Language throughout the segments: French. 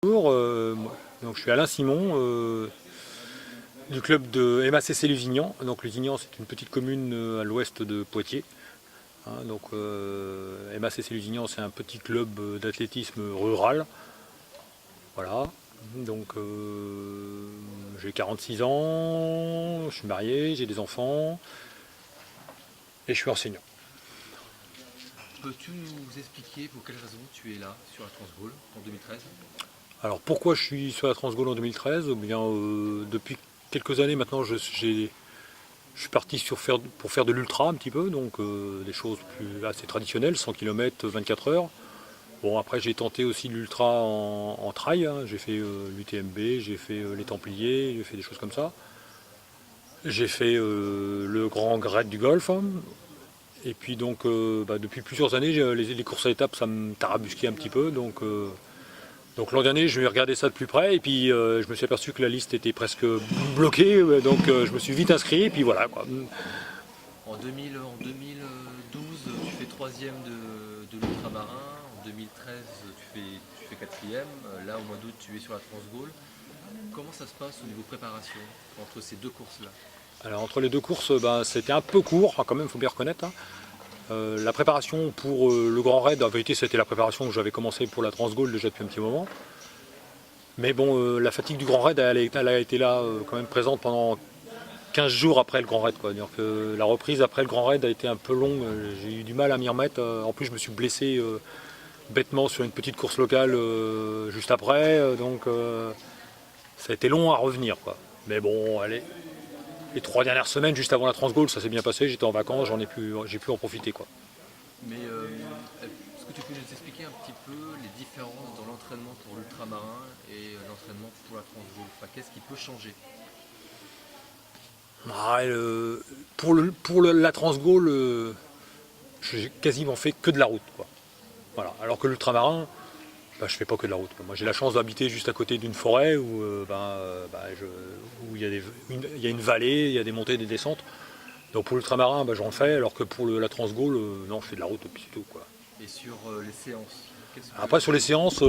Bonjour, donc je suis Alain Simon du club de MACC Lusignan. Donc Lusignan, c'est une petite commune à l'ouest de Poitiers. Donc MACC Lusignan, c'est un petit club d'athlétisme rural. Voilà. Donc j'ai 46 ans, je suis marié, j'ai des enfants et je suis enseignant. Peux-tu nous expliquer pour quelles raisons tu es là sur la Transgaulle en 2013? Alors pourquoi je suis sur la Transgaulle en 2013? Eh bien, depuis quelques années maintenant, je suis parti pour faire de l'ultra un petit peu, donc des choses assez traditionnelles, 100 km, 24 heures. Bon, après j'ai tenté aussi l'ultra en trail, hein. J'ai fait l'UTMB, j'ai fait les Templiers, j'ai fait des choses comme ça. J'ai fait le Grand Raid du Golfe, hein. Et puis donc depuis plusieurs années, les courses à étapes, ça me tarabusquait un petit peu, donc l'an dernier, je vais regarder ça de plus près et puis je me suis aperçu que la liste était presque bloquée, donc je me suis vite inscrit et puis voilà quoi. En 2012, tu fais troisième de l'ultramarin. En 2013, tu fais quatrième. Là, au mois d'août, tu es sur la Transgaulle. Comment ça se passe au niveau préparation entre ces deux courses-là? Alors entre les deux courses, c'était un peu court, quand même, il faut bien reconnaître, hein. La préparation pour le Grand Raid, en vérité, c'était la préparation que j'avais commencé pour la Transgaulle déjà depuis un petit moment. Mais bon, la fatigue du Grand Raid, elle a été là quand même présente pendant 15 jours après le Grand Raid, quoi. C'est-à-dire que la reprise après le Grand Raid a été un peu longue, j'ai eu du mal à m'y remettre. En plus, je me suis blessé bêtement sur une petite course locale juste après, donc ça a été long à revenir, quoi. Mais bon, allez, les 3 dernières semaines juste avant la Transgaulle, ça s'est bien passé, j'étais en vacances, j'ai pu en profiter, quoi. Mais est-ce que tu peux nous expliquer un petit peu les différences dans l'entraînement pour l'ultramarin et l'entraînement pour la Transgaulle? Enfin, qu'est-ce qui peut changer? Ah, pour la Transgaulle, j'ai quasiment fait que de la route, quoi. Voilà. Alors que l'ultramarin, je fais pas que de la route, quoi. Moi j'ai la chance d'habiter juste à côté d'une forêt où il y a une vallée, il y a des montées et des descentes. Donc pour l'ultramarin, j'en fais, alors que pour la Transgaulle, non, je fais de la route et puis c'est tout, quoi. Et sur les séances, Après sur les séances,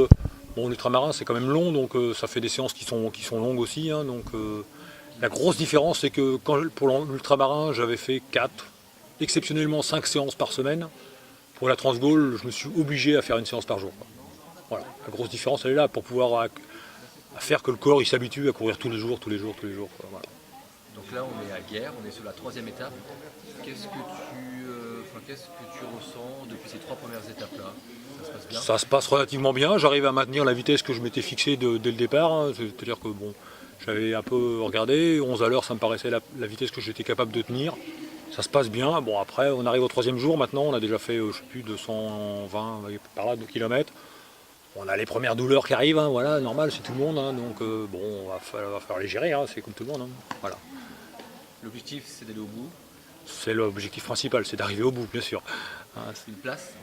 bon, l'ultramarin c'est quand même long, donc ça fait des séances qui sont longues aussi, hein. Donc la grosse différence c'est que pour l'ultramarin j'avais fait 4, exceptionnellement 5 séances par semaine. Pour la Transgaulle, je me suis obligé à faire une séance par jour, quoi. Voilà, la grosse différence elle est là pour pouvoir à faire que le corps il s'habitue à courir tous les jours, quoi. Voilà. Donc là, on est à Guerre, on est sur la troisième étape. Qu'est-ce que tu ressens depuis ces 3 premières étapes-là? Ça se passe bien? Ça se passe relativement bien, j'arrive à maintenir la vitesse que je m'étais fixée dès le départ, hein. C'est-à-dire que bon, j'avais un peu regardé, 11 à l'heure ça me paraissait la vitesse que j'étais capable de tenir. Ça se passe bien. Bon, après on arrive au 3e jour maintenant, on a déjà fait je sais plus 220 par là de kilomètres. On a les premières douleurs qui arrivent, hein, voilà, normal, c'est tout le monde, hein, donc bon, va falloir les gérer, hein, c'est comme tout le monde, hein, voilà. L'objectif, c'est d'aller au bout. C'est l'objectif principal, c'est d'arriver au bout, bien sûr. Hein, Une place?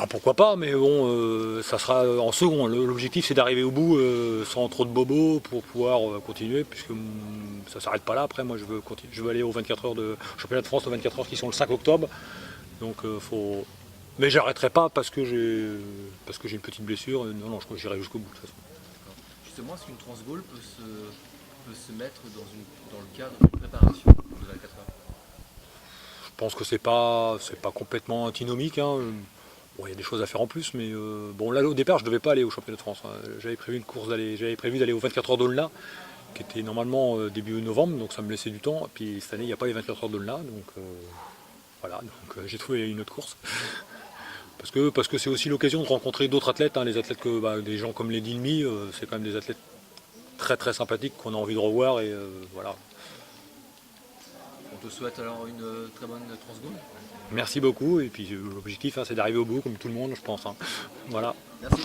pourquoi pas, mais bon, ça sera en second. L'objectif, c'est d'arriver au bout sans trop de bobos pour pouvoir continuer, puisque ça s'arrête pas là. Après, moi, je veux aller aux 24 heures de championnat de France, aux 24 heures qui sont le 5 octobre. Donc, faut. Mais j'arrêterai pas parce que j'ai une petite blessure. Non, non, j'irai jusqu'au bout de toute façon. Justement, est-ce qu'une Transgaulle peut se mettre dans le cadre d'une préparation de 24 heures? Je pense que c'est pas complètement antinomique, hein. Bon, il y a des choses à faire en plus, mais bon, là au départ je devais pas aller au championnat de France, hein. J'avais prévu d'aller aux 24 heures d'Aulnat, qui était normalement début novembre, donc ça me laissait du temps. Et puis cette année il n'y a pas les 24 heures d'Aulnat, donc voilà, donc j'ai trouvé une autre course. Parce que c'est aussi l'occasion de rencontrer d'autres athlètes, hein, les athlètes des gens comme les Dilmi, c'est quand même des athlètes très très sympathiques qu'on a envie de revoir et voilà. On te souhaite alors une très bonne Transgaulle. Merci beaucoup, et puis l'objectif, hein, c'est d'arriver au bout comme tout le monde, je pense, hein. Voilà. Merci.